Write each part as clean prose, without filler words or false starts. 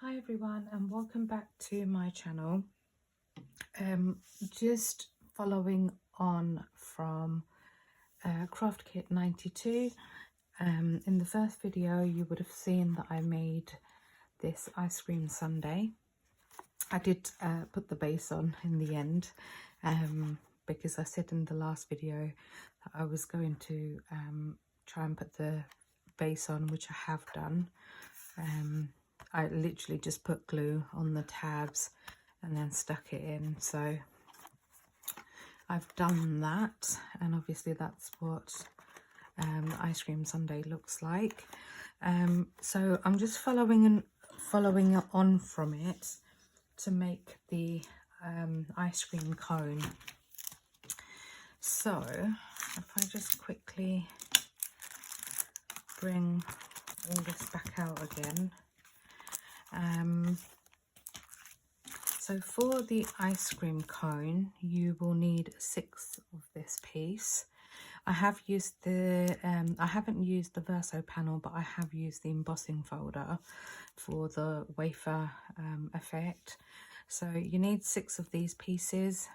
Hi everyone and welcome back to my channel. Just following on from Craft Kit 92. In the first video you would have seen that I made this ice cream sundae. I did put the base on in the end because I said in the last video that I was going to try and put the base on, which I have done. I literally just put glue on the tabs and then stuck it in. So I've done that, and obviously that's what the ice cream sundae looks like. So I'm just following on from it to make the ice cream cone. So if I just quickly bring all this back out again. So for the ice cream cone, you will need 6 of this piece. I have used the, I haven't used the Verso panel, but I have used the embossing folder for the wafer effect. So you need 6 of these pieces.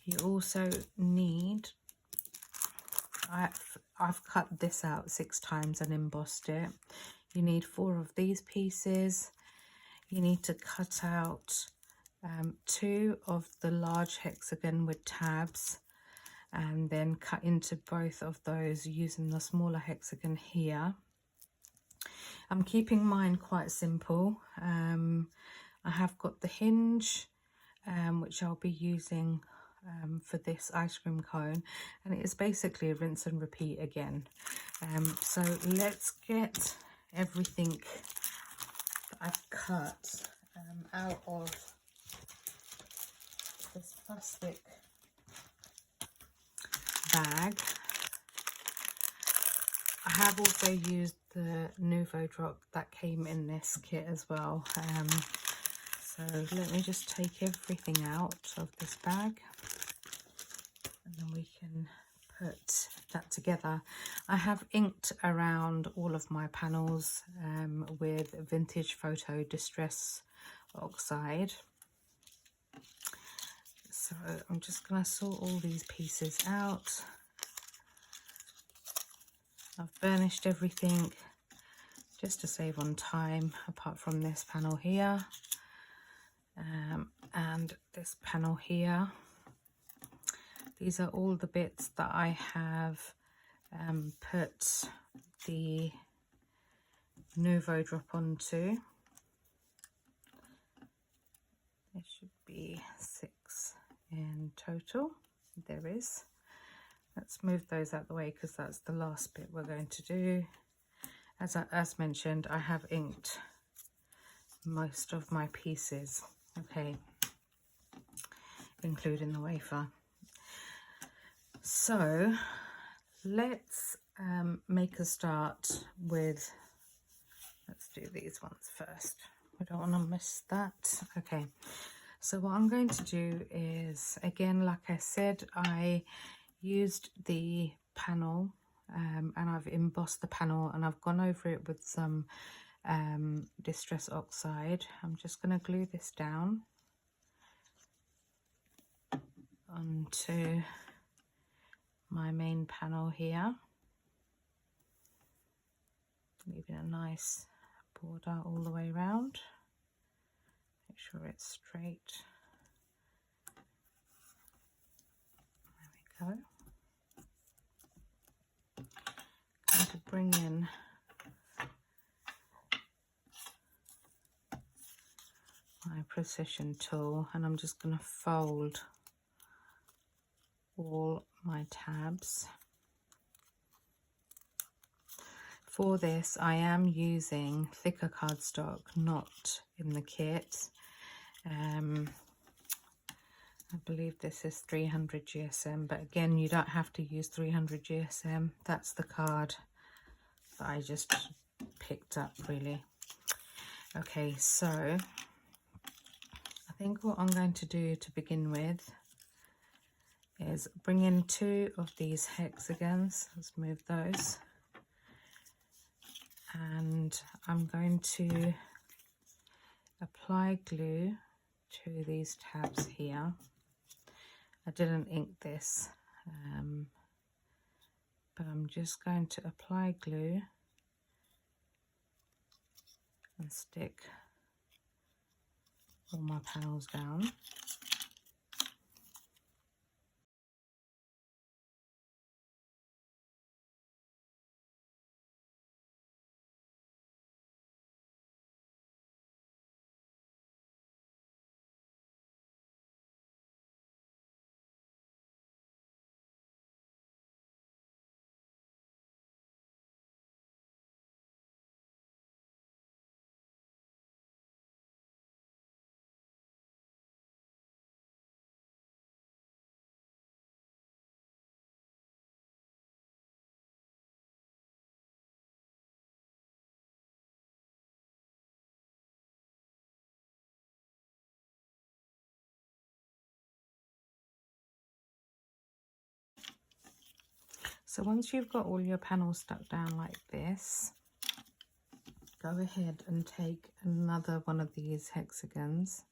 You also need, I've cut this out 6 times and embossed it. You need 4 of these pieces. You need to cut out 2 of the large hexagon with tabs, and then cut into both of those using the smaller hexagon here. I'm keeping mine quite simple. I have got the hinge, which I'll be using for this ice cream cone, and it is basically a rinse and repeat again. So let's get everything that I've cut out of this plastic bag. I have also used the Nuvo drop that came in this kit as well. So let me just take everything out of this bag and then we can put that together. I have inked around all of my panels with vintage photo distress oxide. So I'm just going to sort all these pieces out. I've burnished everything just to save on time, apart from this panel here and this panel here. These are all the bits that I have put the Nuvo drop onto. There should be 6 in total. There is. Let's move those out of the way because that's the last bit we're going to do. As mentioned, I have inked most of my pieces, okay, including the wafer. So let's make a start with, let's do these ones first. We don't want to miss that. Okay, so what I'm going to do is, again, like I said, I used the panel and I've embossed the panel and I've gone over it with some distress oxide. I'm just going to glue this down onto my main panel here, leaving a nice border all the way around. Make sure it's straight. There we go. Going to bring in my precision tool and I'm just going to fold all my tabs. For this I am using thicker cardstock, not in the kit. I believe this is 300 GSM, but again, you don't have to use 300 GSM. That's the card that I just picked up, really. Okay, so I think what I'm going to do to begin with is bring in 2 of these hexagons. Let's move those. and I'm going to apply glue to these tabs here. I didn't ink this, but I'm just going to apply glue and stick all my panels down. So once you've got all your panels stuck down like this, go ahead and take another one of these hexagons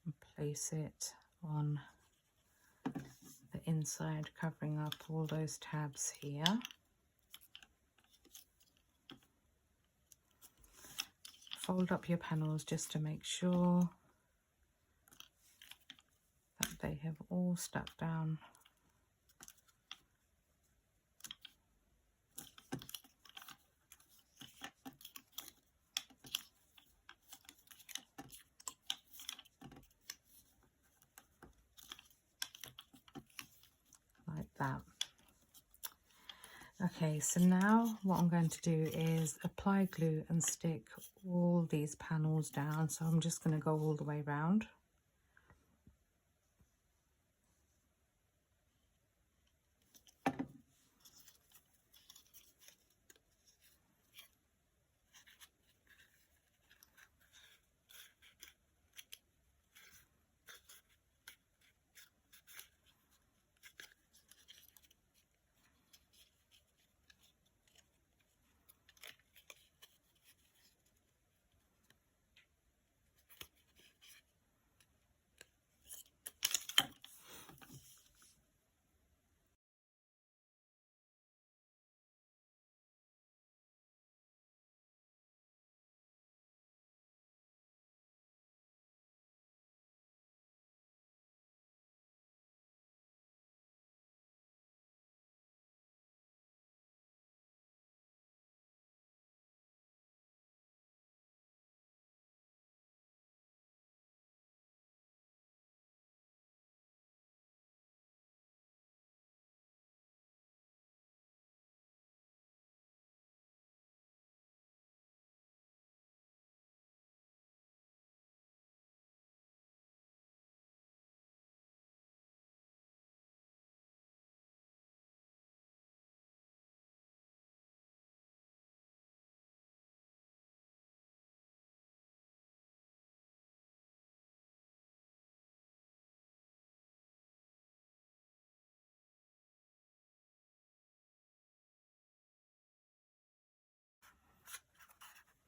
and place it on the inside, covering up all those tabs here. Fold up your panels just to make sure that they have all stuck down. Like that. Okay, so now what I'm going to do is apply glue and stick all these panels down. So I'm just going to go all the way around.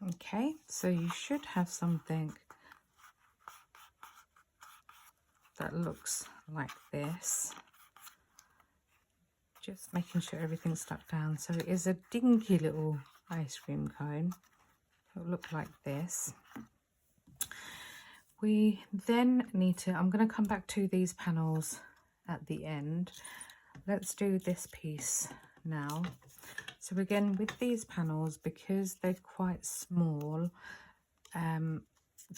Okay, so you should have something that looks like this. Just making sure everything's stuck down. So it is a dinky little ice cream cone. It'll look like this. We then need to, I'm going to come back to these panels at the end. Let's do this piece now. So again, with these panels, because they're quite small,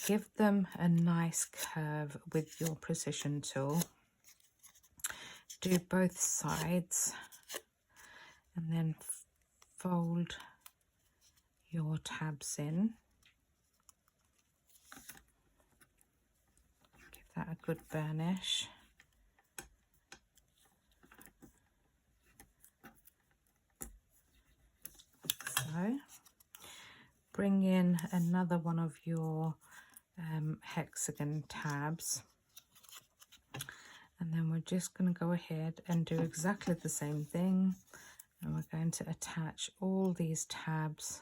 give them a nice curve with your precision tool. Do both sides and then fold your tabs in. Give that a good burnish. So bring in another one of your hexagon tabs, and then we're just going to go ahead and do exactly the same thing, and we're going to attach all these tabs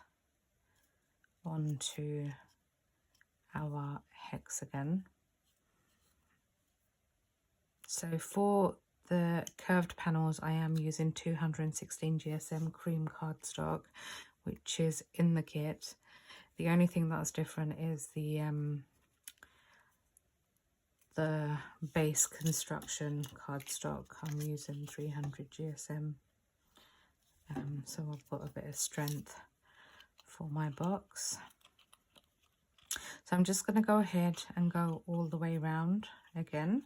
onto our hexagon. So for the curved panels, I am using 216 GSM cream cardstock, which is in the kit. The only thing that's different is the base construction cardstock. I'm using 300 GSM, so I've got a bit of strength for my box. So I'm just going to go ahead and go all the way around again.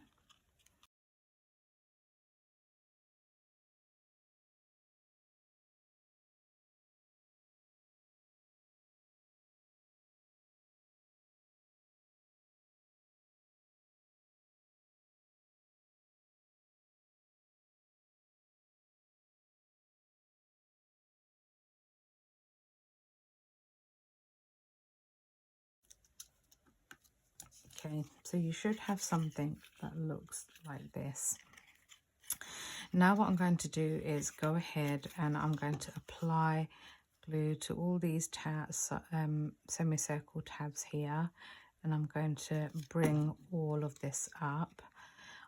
Okay, so you should have something that looks like this. Now what I'm going to do is go ahead and I'm going to apply glue to all these tabs, semicircle tabs here, and I'm going to bring all of this up.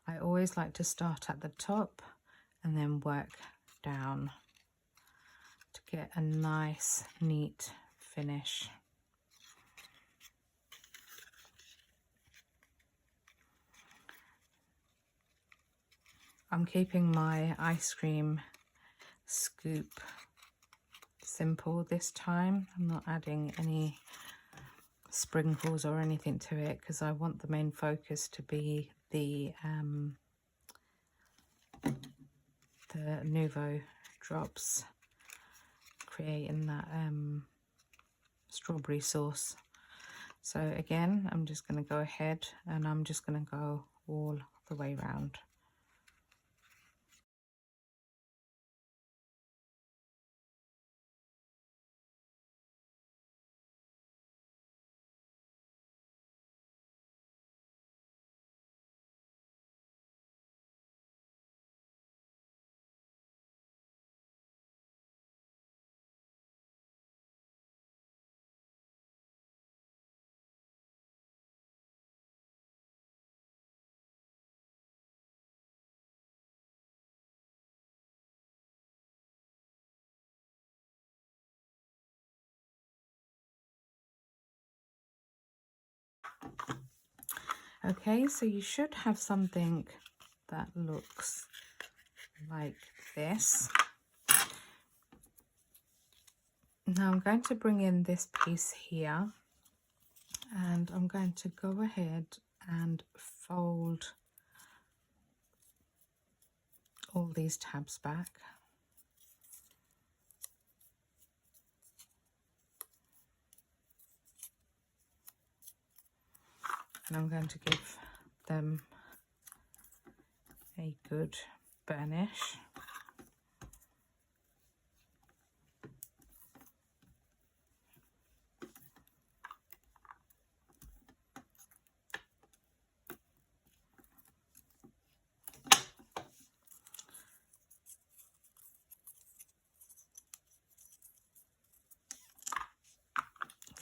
I always like to start at the top and then work down to get a nice, neat finish. I'm keeping my ice cream scoop simple this time. I'm not adding any sprinkles or anything to it because I want the main focus to be the nuvo drops, creating that strawberry sauce. So again, I'm just going to go ahead and I'm just going to go all the way around. Okay, so you should have something that looks like this. Now I'm going to bring in this piece here and I'm going to go ahead and fold all these tabs back. And I'm going to give them a good burnish.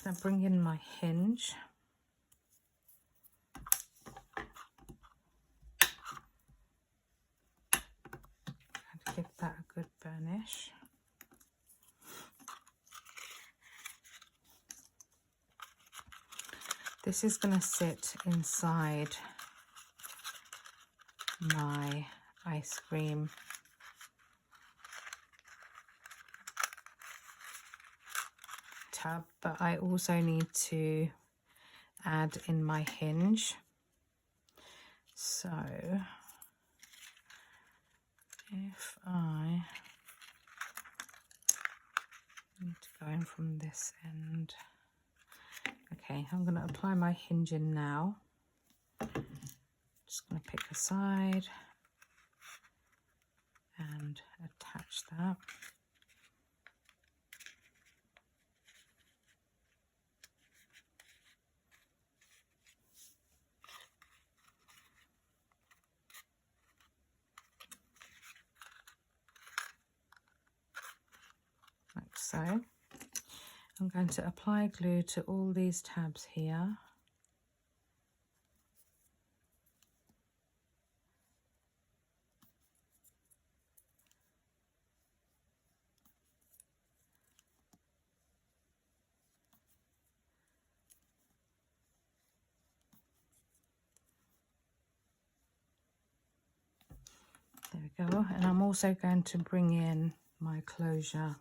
So I bring in my hinge. And give that a good burnish. This is going to sit inside my ice cream tub, but I also need to add in my hinge. So if I need to go in from this end. Okay, I'm going to apply my hinge in now. Just going to pick a side and attach that. Like so. I'm going to apply glue to all these tabs here. There we go. And I'm also going to bring in my closure.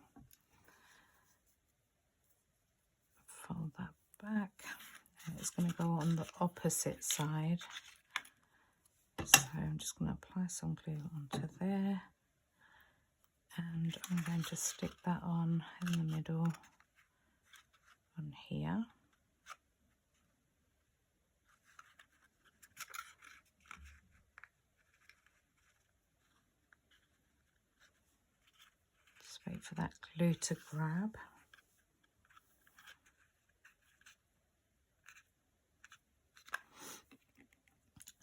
Fold that back. And it's going to go on the opposite side. So I'm just going to apply some glue onto there. And I'm going to stick that on in the middle on here. Just wait for that glue to grab.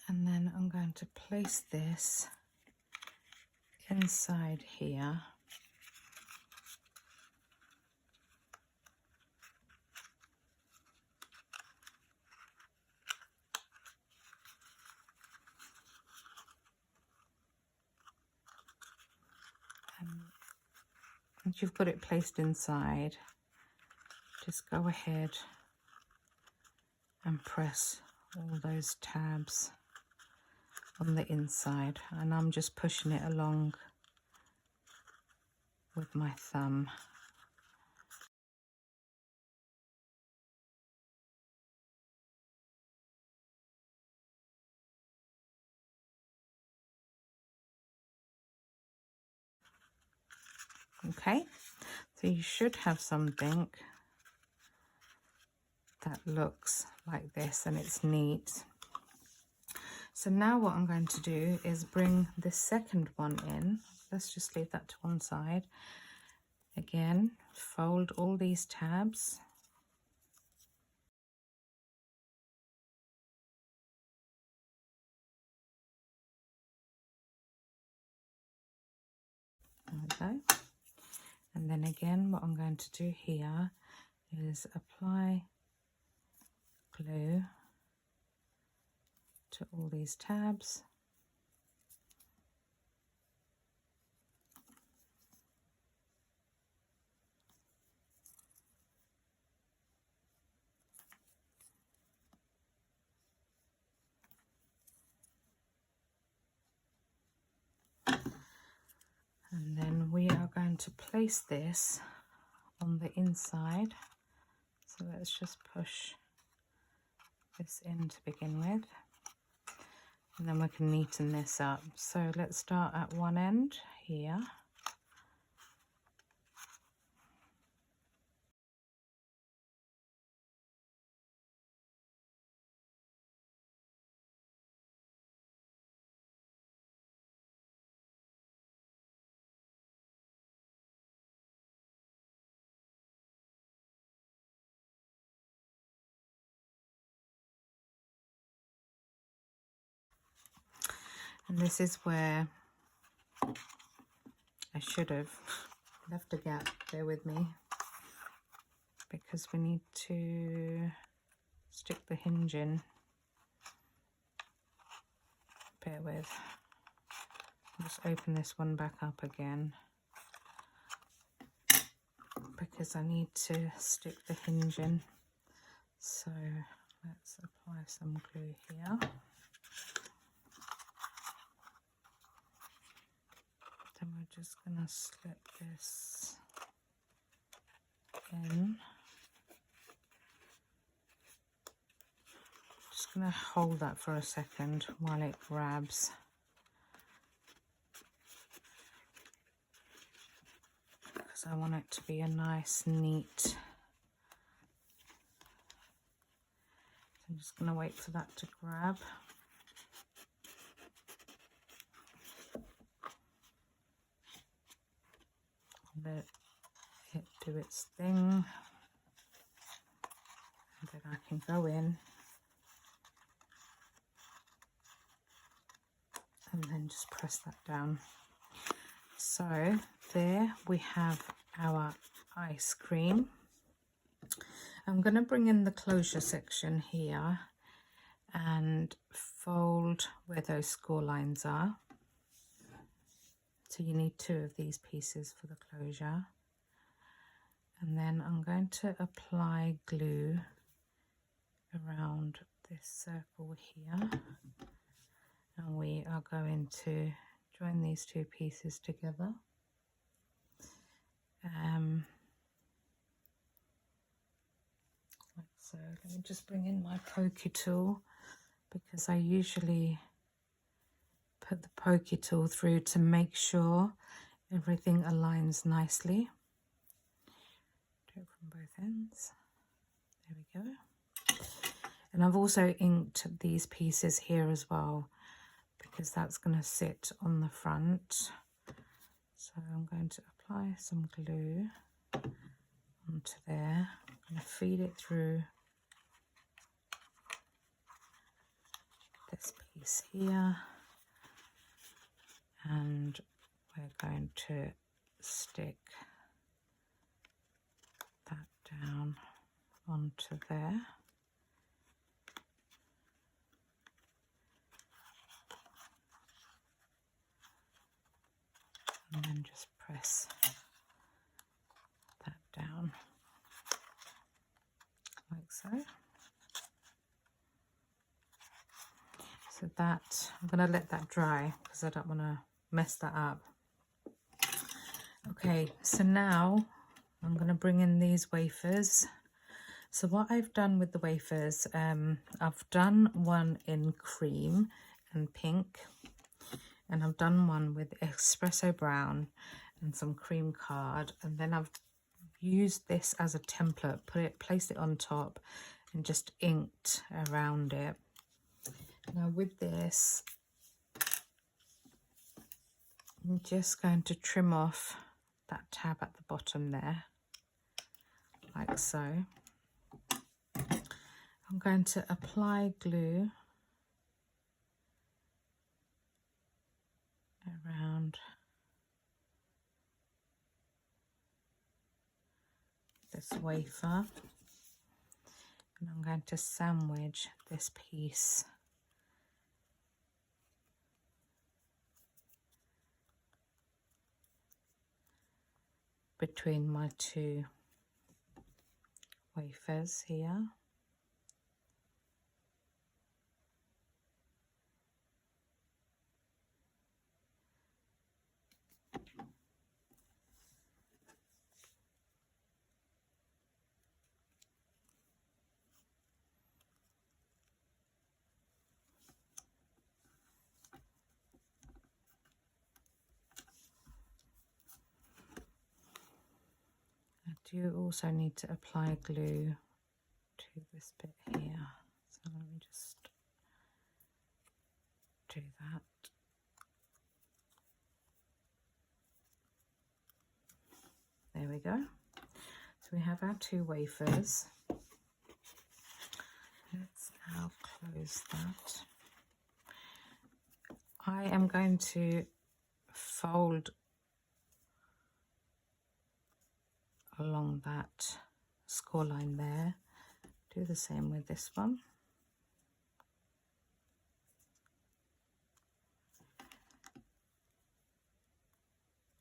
And then I'm going to place this inside here. And once you've got it placed inside, just go ahead and press all those tabs on the inside, and I'm just pushing it along with my thumb. Okay, so you should have something that looks like this, and it's neat. So now what I'm going to do is bring the second one in. Let's just leave that to one side. Again, fold all these tabs. There we go. And then again, what I'm going to do here is apply glue to all these tabs. And then we are going to place this on the inside. So let's just push this in to begin with. And then we can neaten this up. So let's start at one end here. And this is where I should have left a gap, bear with me, because we need to stick the hinge in. Bear with. Just open this one back up again, because I need to stick the hinge in. So let's apply some glue here. Then we're just going to slip this in. Just going to hold that for a second while it grabs. Because I want it to be a nice, neat. So I'm just going to wait for that to grab. Let it do its thing, and then I can go in and then just press that down. So there we have our ice cream. I'm going to bring in the closure section here and fold where those score lines are. So you need 2 of these pieces for the closure. And then I'm going to apply glue around this circle here. And we are going to join these 2 pieces together. Like so. Let me just bring in my pokey tool, because I usually put the pokey tool through to make sure everything aligns nicely. Do it from both ends. There we go. And I've also inked these pieces here as well, because that's going to sit on the front. So I'm going to apply some glue onto there. I'm going to feed it through this piece here, and we're going to stick that down onto there. And then just press that down like so. So that, I'm going to let that dry because I don't want to mess that up. Okay, so now I'm going to bring in these wafers. So what I've done with the wafers, I've done one in cream and pink, and I've done one with espresso brown and some cream card, and then I've used this as a template, placed it on top and just inked around it. Now with this, I'm just going to trim off that tab at the bottom there, like so. I'm going to apply glue around this wafer, and I'm going to sandwich this piece between my 2 wafers here. I do also need to apply glue to this bit here, so let me just do that. There we go. So we have our 2 wafers. Let's now close that. I am going to fold along that score line there. Do the same with this one.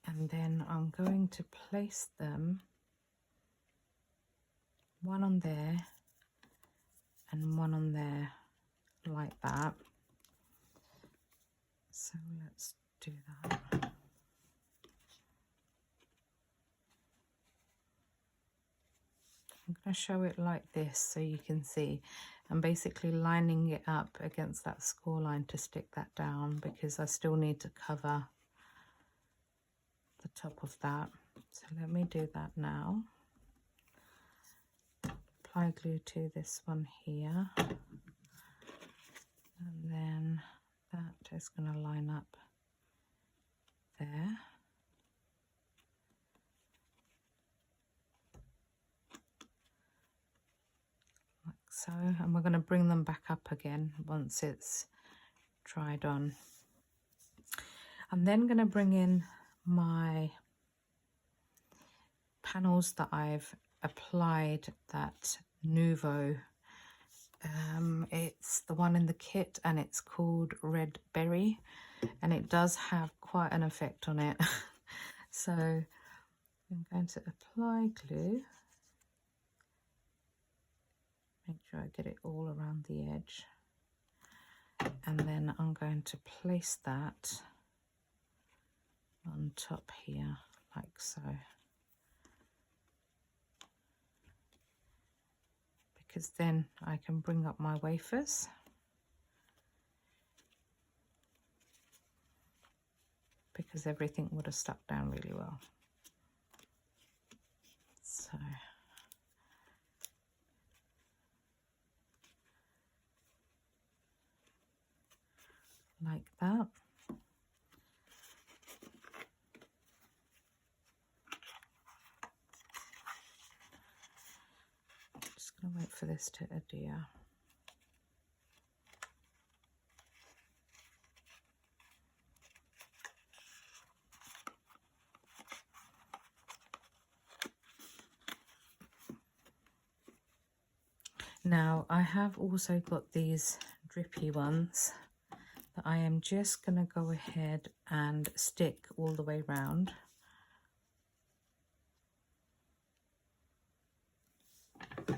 And then I'm going to place them one on there and one on there like that. So let's do that. I'm going to show it like this so you can see. I'm basically lining it up against that score line to stick that down, because I still need to cover the top of that. So let me do that now. Apply glue to this one here, and then that is going to line up there. Like so, and we're going to bring them back up again once it's dried on. I'm then going to bring in my panels that I've applied that Nuvo. It's the one in the kit and it's called Red Berry, and it does have quite an effect on it. So I'm going to apply glue. Make sure I get it all around the edge. And then I'm going to place that on top here, like so. Because then I can bring up my wafers. Because everything would have stuck down really well. So like that. Just gonna wait for this to adhere. Now I have also got these drippy ones that I am just going to go ahead and stick all the way round. If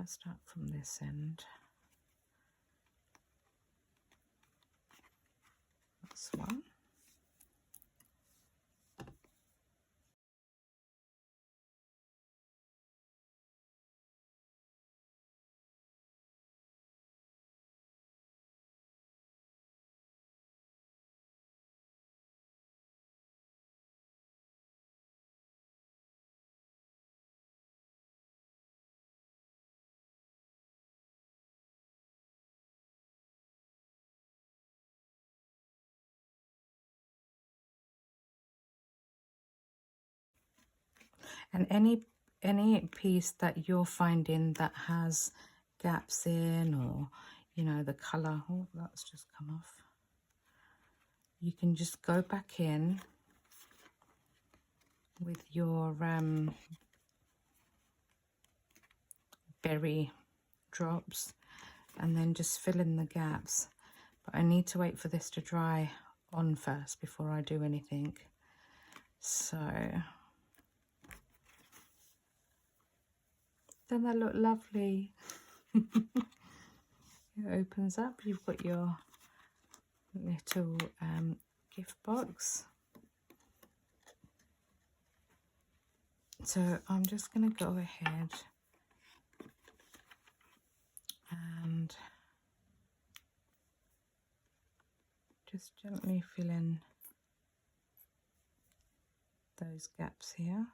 I start from this end, that's one. And any piece that you're finding that has gaps in, or you know, the color, oh, that's just come off, you can just go back in with your berry drops and then just fill in the gaps. But I need to wait for this to dry on first before I do anything. So doesn't that look lovely? It opens up, you've got your little gift box. So I'm just going to go ahead and just gently fill in those gaps here.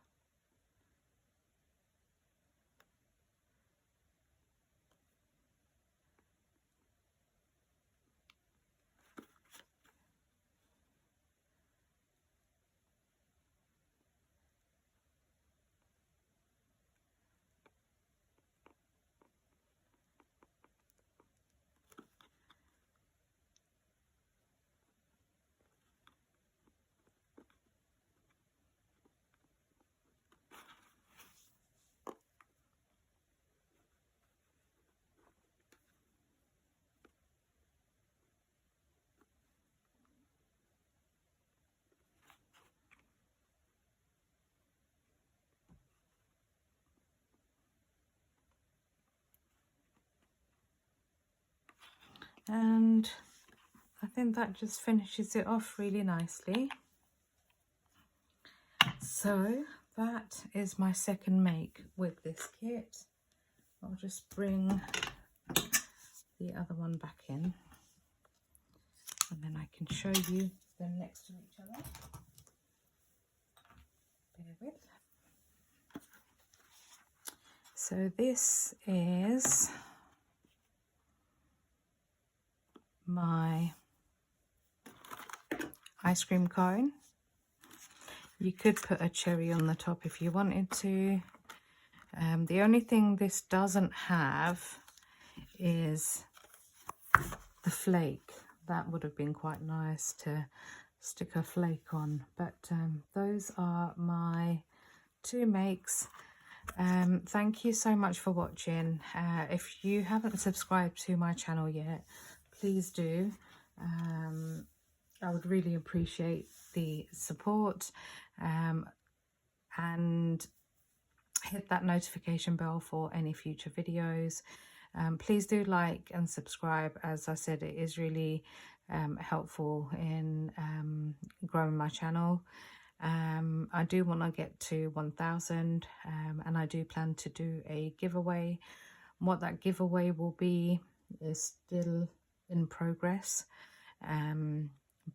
And I think that just finishes it off really nicely. So that is my second make with this kit. I'll just bring the other one back in and then I can show you them next to each other. Bear with. So this is my ice cream cone. You could put a cherry on the top if you wanted to. The only thing this doesn't have is the flake. That would have been quite nice to stick a flake on. But those are my two makes. Thank you so much for watching. If you haven't subscribed to my channel yet, please do. I would really appreciate the support, and hit that notification bell for any future videos. Please do like and subscribe. As I said, it is really helpful in growing my channel. I do want to get to 1,000, and I do plan to do a giveaway. What that giveaway will be is still in progress,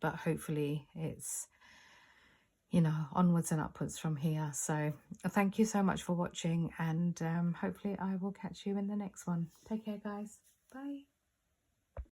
but hopefully it's, you know, onwards and upwards from here. So thank you so much for watching, and hopefully I will catch you in the next one. Take care, guys. Bye.